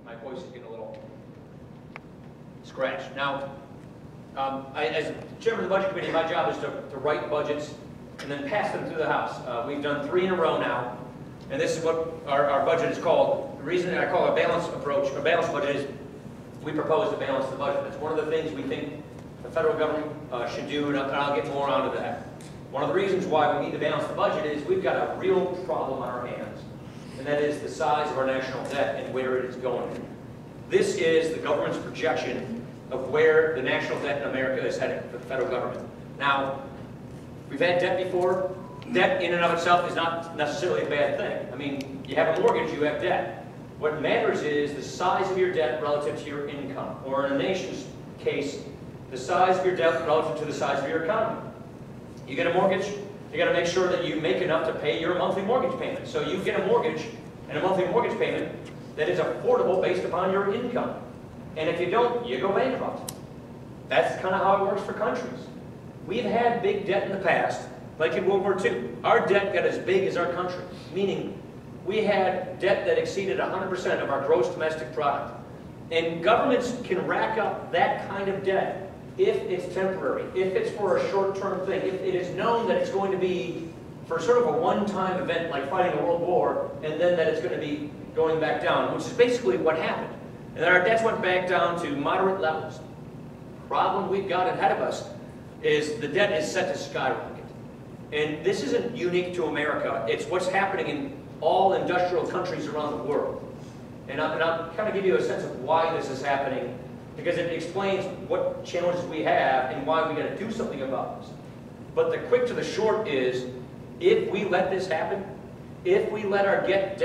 My voice is getting a little scratched. Now, as chairman of the Budget Committee, my job is to write budgets and then pass them through the House. We've done 3 in a row now, and this is what our budget is called. The reason I call it a balanced approach, a balanced budget, is we propose to balance the budget. That's one of the things we think the federal government should do, and I'll get more onto that. One of the reasons why we need to balance the budget is we've got a real problem on our hands, and that is the size of our national debt and where it is going. This is the government's projection of where the national debt in America is headed for the federal government. Now, we've had debt before. Debt in and of itself is not necessarily a bad thing. I mean, you have a mortgage, you have debt. What matters is the size of your debt relative to your income, or in a nation's case, the size of your debt relative to the size of your economy. You get a mortgage, you got to make sure that you make enough to pay your monthly mortgage payment. So you get a mortgage and a monthly mortgage payment that is affordable based upon your income. And if you don't, you go bankrupt. That's kind of how it works for countries. We've had big debt in the past, like in World War II. Our debt got as big as our country, meaning we had debt that exceeded 100% of our gross domestic product. And governments can rack up that kind of debt if it's temporary, if it's for a short-term thing, if it is known that it's going to be for sort of a one-time event like fighting a world war, and then that it's going to be going back down, which is basically what happened. And our debts went back down to moderate levels. The problem we've got ahead of us is the debt is set to skyrocket. And this isn't unique to America. It's what's happening in all industrial countries around the world. And I'll kind of give you a sense of why this is happening, because it explains what challenges we have and why we got to do something about this. But the quick to the short is, if we let this happen, if we let our debt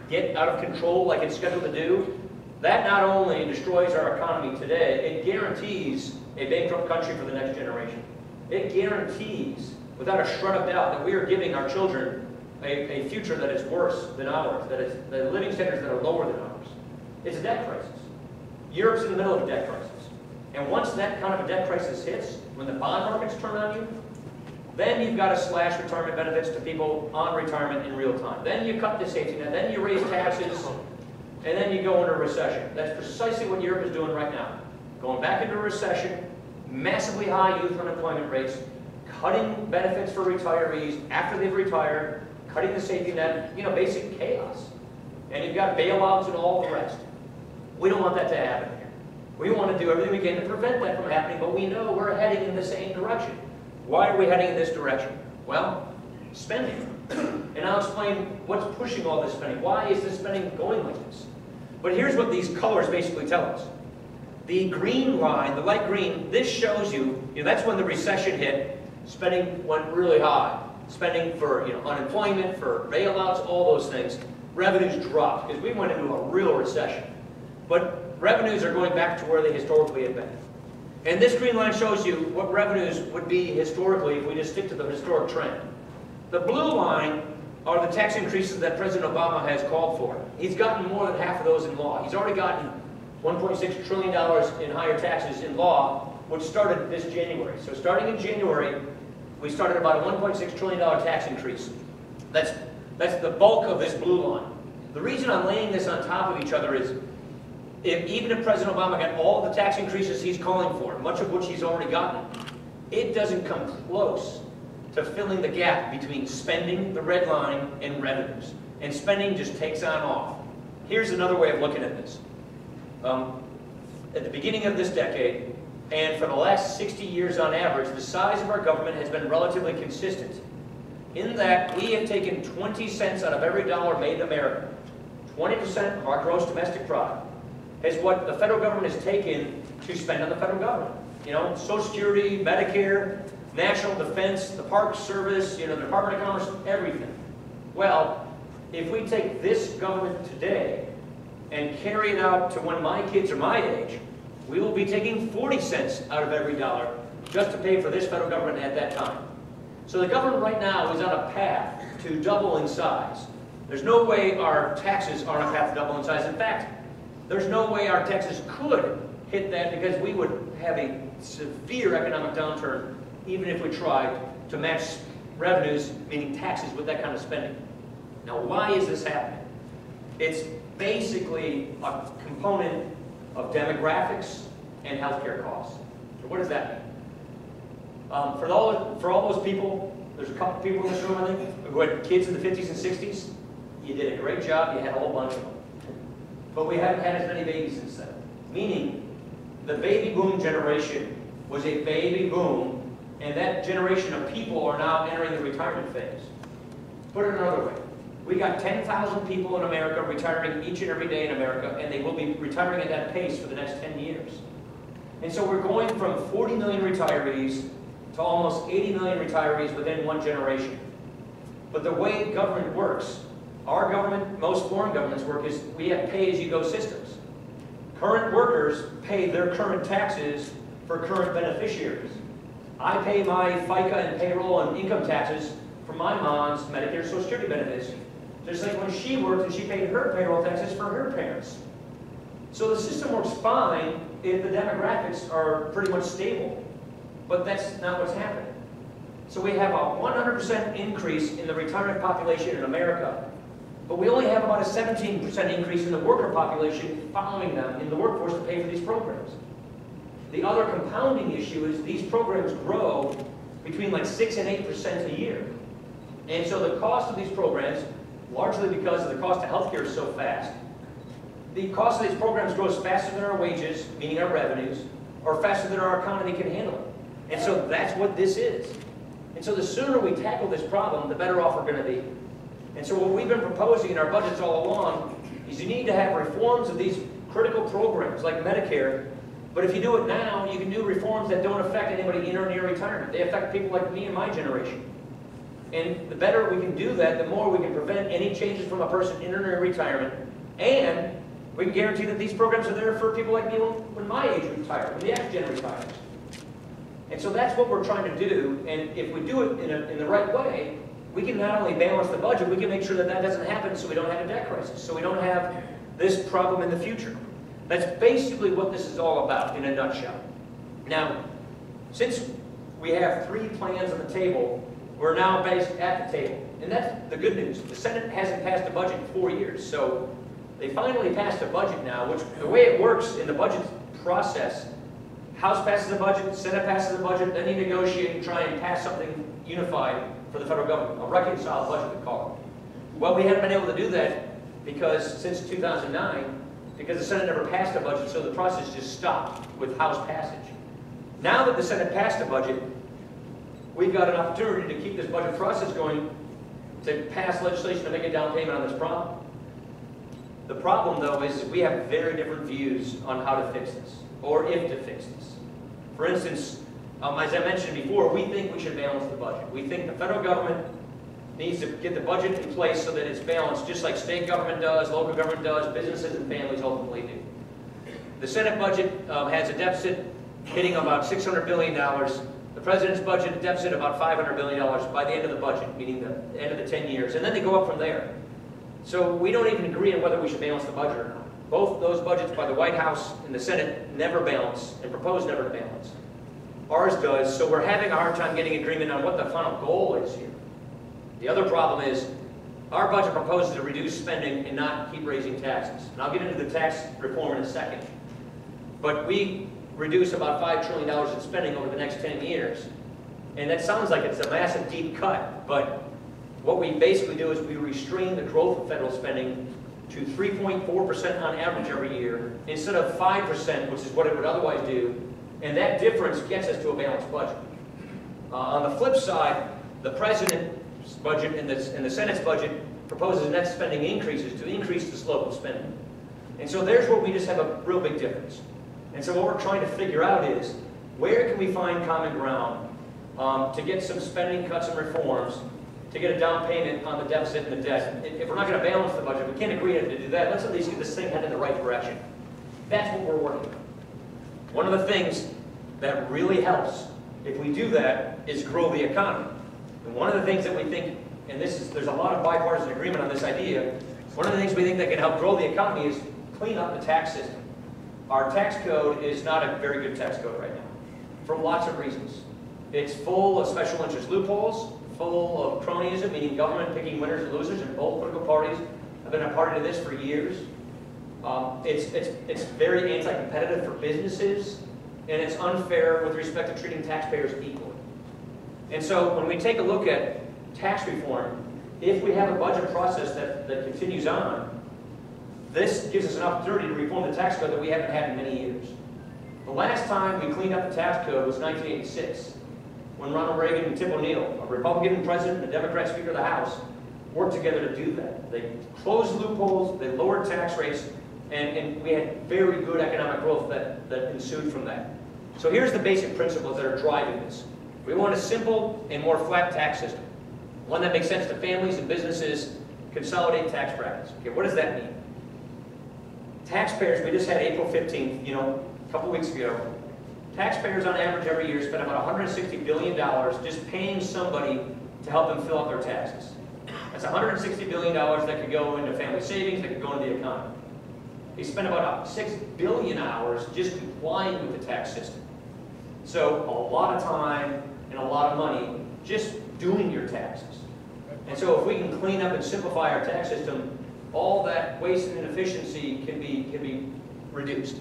get out of control like it's scheduled to do, that not only destroys our economy today, it guarantees a bankrupt country for the next generation. It guarantees, without a shred of doubt, that we are giving our children a future that is worse than ours, that is the living standards that are lower than ours. It's a debt crisis. Europe's in the middle of a debt crisis. And once that kind of a debt crisis hits, when the bond markets turn on you, then you've got to slash retirement benefits to people on retirement in real time. Then you cut the safety net, then you raise taxes, and then you go into a recession. That's precisely what Europe is doing right now. Going back into a recession, massively high youth unemployment rates, cutting benefits for retirees after they've retired, cutting the safety net, you know, basic chaos. And you've got bailouts and all the rest. We don't want that to happen here. We want to do everything we can to prevent that from happening, but we know we're heading in the same direction. Why are we heading in this direction? Well, spending. And I'll explain what's pushing all this spending. Why is this spending going like this? But here's what these colors basically tell us. The green line, the light green, this shows you, that's when the recession hit, spending went really high. Spending for unemployment, for bailouts, all those things. Revenues dropped because we went into a real recession. But revenues are going back to where they historically have been. And this green line shows you what revenues would be historically if we just stick to the historic trend. The blue line are the tax increases that President Obama has called for. He's gotten more than half of those in law. He's already gotten $1.6 trillion in higher taxes in law, which started this January. So starting in January, we started about a $1.6 trillion tax increase. That's the bulk of this blue line. The reason I'm laying this on top of each other is, even if President Obama got all the tax increases he's calling for, much of which he's already gotten, it doesn't come close to filling the gap between spending, the red line, and revenues. And spending just takes on off. Here's another way of looking at this. At the beginning of this decade, and for the last 60 years on average, the size of our government has been relatively consistent. In that, we have taken 20 cents out of every dollar made in America. 20% of our gross domestic product is what the federal government has taken to spend on the federal government. Social Security, Medicare, National Defense, the Park Service, the Department of Commerce, everything. Well, if we take this government today and carry it out to when my kids are my age, we will be taking 40 cents out of every dollar just to pay for this federal government at that time. So the government right now is on a path to double in size. There's no way our taxes are on a path to double in size. In fact, there's no way our taxes could hit that, because we would have a severe economic downturn even if we tried to match revenues, meaning taxes, with that kind of spending. Now, why is this happening? It's basically a component of demographics and healthcare costs. So what does that mean? For all those people, there's a couple people in this room, I think, who had kids in the 50s and 60s. You did a great job. You had a whole bunch of them. But we haven't had as many babies since then. Meaning, the baby boom generation was a baby boom, and that generation of people are now entering the retirement phase. Put it another way. We got 10,000 people in America retiring each and every day in America, and they will be retiring at that pace for the next 10 years. And so we're going from 40 million retirees to almost 80 million retirees within one generation. But the way government works, our government, most foreign governments work, is we have pay-as-you-go systems. Current workers pay their current taxes for current beneficiaries. I pay my FICA and payroll and income taxes for my mom's Medicare and Social Security benefits. Just like when she worked and she paid her payroll taxes for her parents. So the system works fine if the demographics are pretty much stable. But that's not what's happening. So we have a 100% increase in the retirement population in America, but we only have about a 17% increase in the worker population following them in the workforce to pay for these programs. The other compounding issue is these programs grow between like 6 and 8% a year. And so the cost of these programs, largely because of the cost of healthcare is so fast, the cost of these programs grows faster than our wages, meaning our revenues, or faster than our economy can handle it. And so that's what this is. And so the sooner we tackle this problem, the better off we're going to be. And so what we've been proposing in our budgets all along is you need to have reforms of these critical programs like Medicare. But if you do it now, you can do reforms that don't affect anybody in or near retirement. They affect people like me and my generation. And the better we can do that, the more we can prevent any changes from a person in or near retirement. And we can guarantee that these programs are there for people like me when my age retires, when the next gen retires. And so that's what we're trying to do. And if we do it in the right way, we can not only balance the budget, we can make sure that that doesn't happen so we don't have a debt crisis, so we don't have this problem in the future. That's basically what this is all about in a nutshell. Now, since we have 3 plans on the table, we're now based at the table. And that's the good news. The Senate hasn't passed a budget in 4 years, so they finally passed a budget now, which the way it works in the budget process, House passes a budget, Senate passes a budget, then you negotiate and try and pass something unified for the federal government, a reconciled budget we call it. Well, we haven't been able to do that because since 2009, because the Senate never passed a budget, so the process just stopped with House passage. Now that the Senate passed a budget, we've got an opportunity to keep this budget process going to pass legislation to make a down payment on this problem. The problem, though, is we have very different views on how to fix this, or if to fix this. For instance, as I mentioned before, we think we should balance the budget. We think the federal government needs to get the budget in place so that it's balanced, just like state government does, local government does, businesses and families ultimately do. The Senate budget has a deficit hitting about $600 billion. The President's budget, a deficit about $500 billion by the end of the budget, meaning the end of the 10 years. And then they go up from there. So we don't even agree on whether we should balance the budget or not. Both those budgets by the White House and the Senate never balance, and propose never to balance. Ours does, so we're having a hard time getting agreement on what the final goal is here. The other problem is, our budget proposes to reduce spending and not keep raising taxes. And I'll get into the tax reform in a second. But we reduce about $5 trillion in spending over the next 10 years. And that sounds like it's a massive deep cut, but what we basically do is we restrain the growth of federal spending to 3.4% on average every year, instead of 5%, which is what it would otherwise do. And that difference gets us to a balanced budget. On the flip side, the President's budget and the Senate's budget proposes net spending increases to increase the slope of spending. And so there's where we just have a real big difference. And so what we're trying to figure out is, where can we find common ground to get some spending cuts and reforms, to get a down payment on the deficit and the debt. If we're not going to balance the budget, we can't agree to do that. Let's at least get this thing headed in the right direction. That's what we're working on. One of the things that really helps, if we do that, is grow the economy. And one of the things that we think, and there's a lot of bipartisan agreement on this idea, one of the things we think that can help grow the economy is clean up the tax system. Our tax code is not a very good tax code right now, for lots of reasons. It's full of special interest loopholes, full of cronyism, meaning government picking winners and losers, and both political parties have been a party to this for years. It's very anti-competitive for businesses, and it's unfair with respect to treating taxpayers equally. And so when we take a look at tax reform, if we have a budget process that continues on, this gives us an opportunity to reform the tax code that we haven't had in many years. The last time we cleaned up the tax code was 1986, when Ronald Reagan and Tip O'Neill, a Republican president and a Democrat Speaker of the House, worked together to do that. They closed loopholes, they lowered tax rates, and we had very good economic growth that ensued from that. So here's the basic principles that are driving this. We want a simple and more flat tax system, one that makes sense to families and businesses, consolidate tax brackets. Okay, what does that mean? Taxpayers, we just had April 15th, a couple weeks ago. Taxpayers on average every year spend about $160 billion just paying somebody to help them fill out their taxes. That's $160 billion that could go into family savings, that could go into the economy. They spend about 6 billion hours just complying with the tax system. So a lot of time and a lot of money just doing your taxes. And so if we can clean up and simplify our tax system, all that waste and inefficiency can be reduced.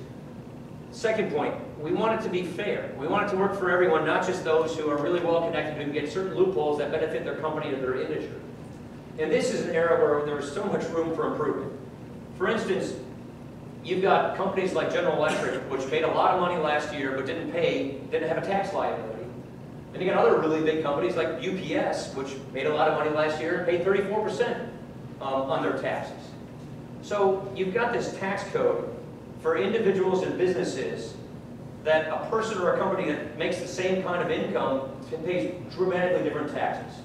Second point, we want it to be fair. We want it to work for everyone, not just those who are really well connected and get certain loopholes that benefit their company or their industry. And this is an era where there is so much room for improvement. For instance, you've got companies like General Electric, which made a lot of money last year but didn't have a tax liability. And you got other really big companies like UPS, which made a lot of money last year and paid 34% on their taxes. So you've got this tax code for individuals and businesses that a person or a company that makes the same kind of income can pay dramatically different taxes,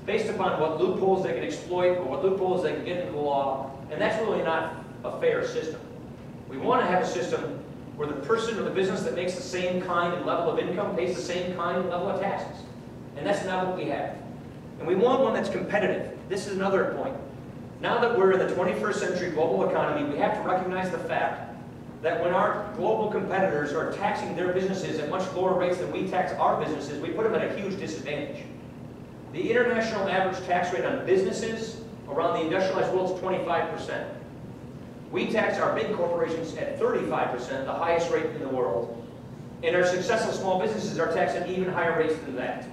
based upon what loopholes they can exploit or what loopholes they can get into the law, and that's really not a fair system. We want to have a system where the person or the business that makes the same kind and level of income pays the same kind and level of taxes. And that's not what we have. And we want one that's competitive. This is another point. Now that we're in the 21st century global economy, we have to recognize the fact that when our global competitors are taxing their businesses at much lower rates than we tax our businesses, we put them at a huge disadvantage. The international average tax rate on businesses around the industrialized world is 25%. We tax our big corporations at 35%, the highest rate in the world. And our successful small businesses are taxed at even higher rates than that.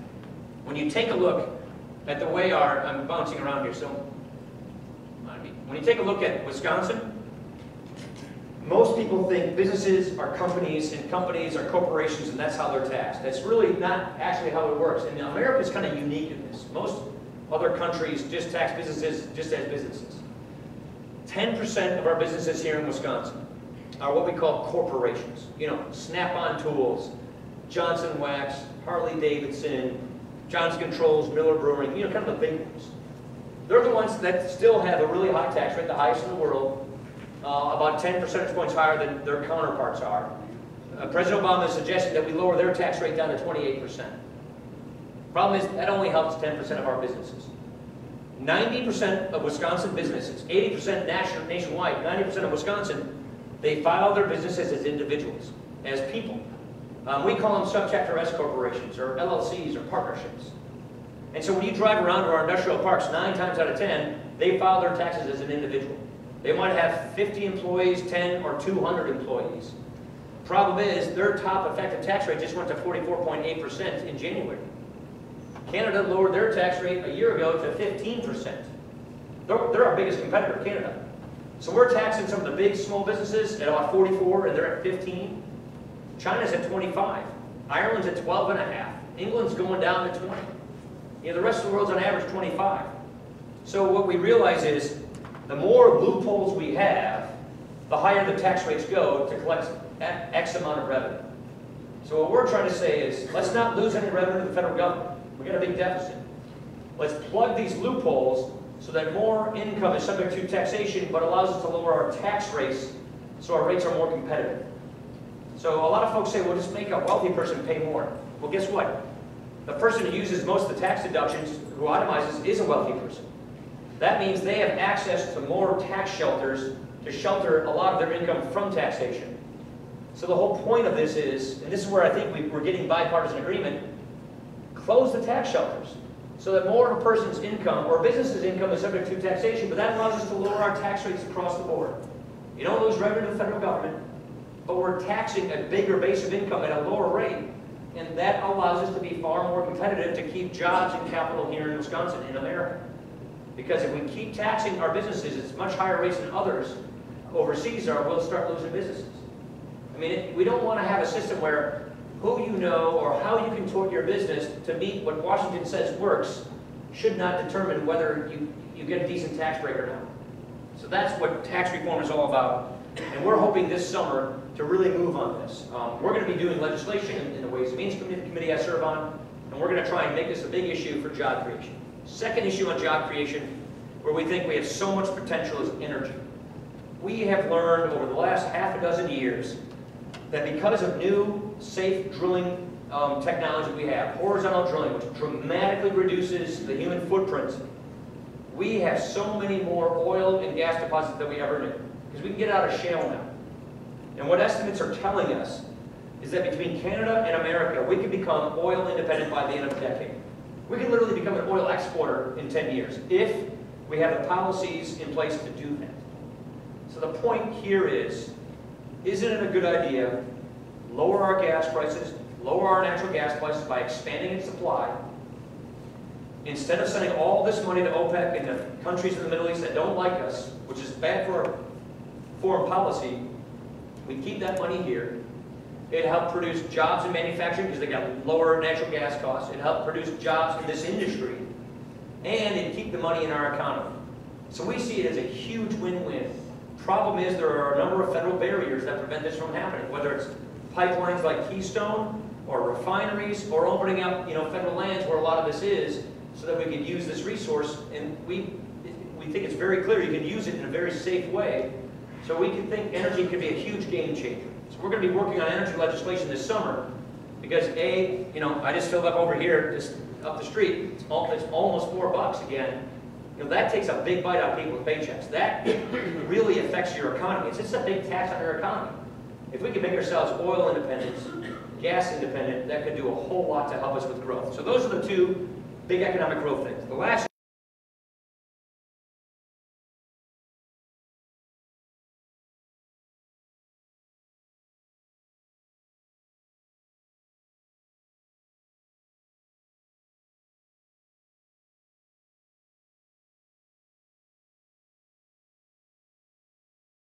When you take a look at the way I'm bouncing around here, so when you take a look at Wisconsin, most people think businesses are companies and companies are corporations and that's how they're taxed. That's really not actually how it works. And America is kind of unique in this. Most other countries just tax businesses just as businesses. 10% of our businesses here in Wisconsin are what we call corporations. Snap-on Tools, Johnson Wax, Harley-Davidson, Johnson Controls, Miller Brewing, kind of the big ones. They're the ones that still have a really high tax rate, the highest in the world, about 10 percentage points higher than their counterparts are. President Obama is suggesting that we lower their tax rate down to 28%. Problem is, that only helps 10% of our businesses. 90% of Wisconsin businesses, 80% nationwide, 90% of Wisconsin, they file their businesses as individuals, as people. We call them subchapter S corporations, or LLCs, or partnerships. And so when you drive around to our industrial parks, 9 times out of 10, they file their taxes as an individual. They might have 50 employees, 10, or 200 employees. Problem is, their top effective tax rate just went to 44.8% in January. Canada lowered their tax rate a year ago to 15%. They're our biggest competitor, Canada. So we're taxing some of the big small businesses at about 44, and they're at 15. China's at 25. Ireland's at 12.5. England's going down to 20. The rest of the world's on average 25. So what we realize is, the more loopholes we have, the higher the tax rates go to collect X amount of revenue. So what we're trying to say is, let's not lose any revenue to the federal government. We've got a big deficit. Let's plug these loopholes so that more income is subject to taxation, but allows us to lower our tax rates so our rates are more competitive. So a lot of folks say, well, just make a wealthy person pay more. Well, guess what? The person who uses most of the tax deductions, who itemizes, is a wealthy person. That means they have access to more tax shelters to shelter a lot of their income from taxation. So the whole point of this is, and this is where I think we're getting bipartisan agreement, close the tax shelters so that more of a person's income or a business's income is subject to taxation, but that allows us to lower our tax rates across the board. You don't lose revenue to the federal government, but we're taxing a bigger base of income at a lower rate, and that allows us to be far more competitive to keep jobs and capital here in Wisconsin, in America. Because if we keep taxing our businesses at much higher rates than others overseas are, we'll start losing businesses. I mean, we don't want to have a system where who you know or how you contort your business to meet what Washington says works should not determine whether you get a decent tax break or not. So that's what tax reform is all about. And we're hoping this summer to really move on this. We're going to be doing legislation in the Ways and Means Committee I serve on, and we're going to try and make this a big issue for job creation. Second issue on job creation, where we think we have so much potential, is energy. We have learned over the last half a dozen years that because of new, safe drilling technology we have, horizontal drilling, which dramatically reduces the human footprint, we have so many more oil and gas deposits than we ever knew. Because we can get out of shale now. And what estimates are telling us is that between Canada and America, we can become oil independent by the end of the decade. We can literally become an oil exporter in 10 years if we have the policies in place to do that. So the point here is, isn't it a good idea lower our gas prices, lower our natural gas prices by expanding its supply, instead of sending all this money to OPEC and the countries in the Middle East that don't like us, which is bad for foreign policy, we keep that money here. It helped produce jobs in manufacturing because they got lower natural gas costs. It helped produce jobs in this industry. And it keep the money in our economy. So we see it as a huge win-win. Problem is there are a number of federal barriers that prevent this from happening, whether it's pipelines like Keystone or refineries or opening up federal lands where a lot of this is so that we can use this resource. And we think it's very clear you can use it in a very safe way. So we can think energy could be a huge game changer. So we're going to be working on energy legislation this summer because I just filled up over here, just up the street. It's almost $4 again. That takes a big bite out of people's paychecks. That really affects your economy. It's just a big tax on your economy. If we can make ourselves oil independent, gas independent, that could do a whole lot to help us with growth. So those are the two big economic growth things. The last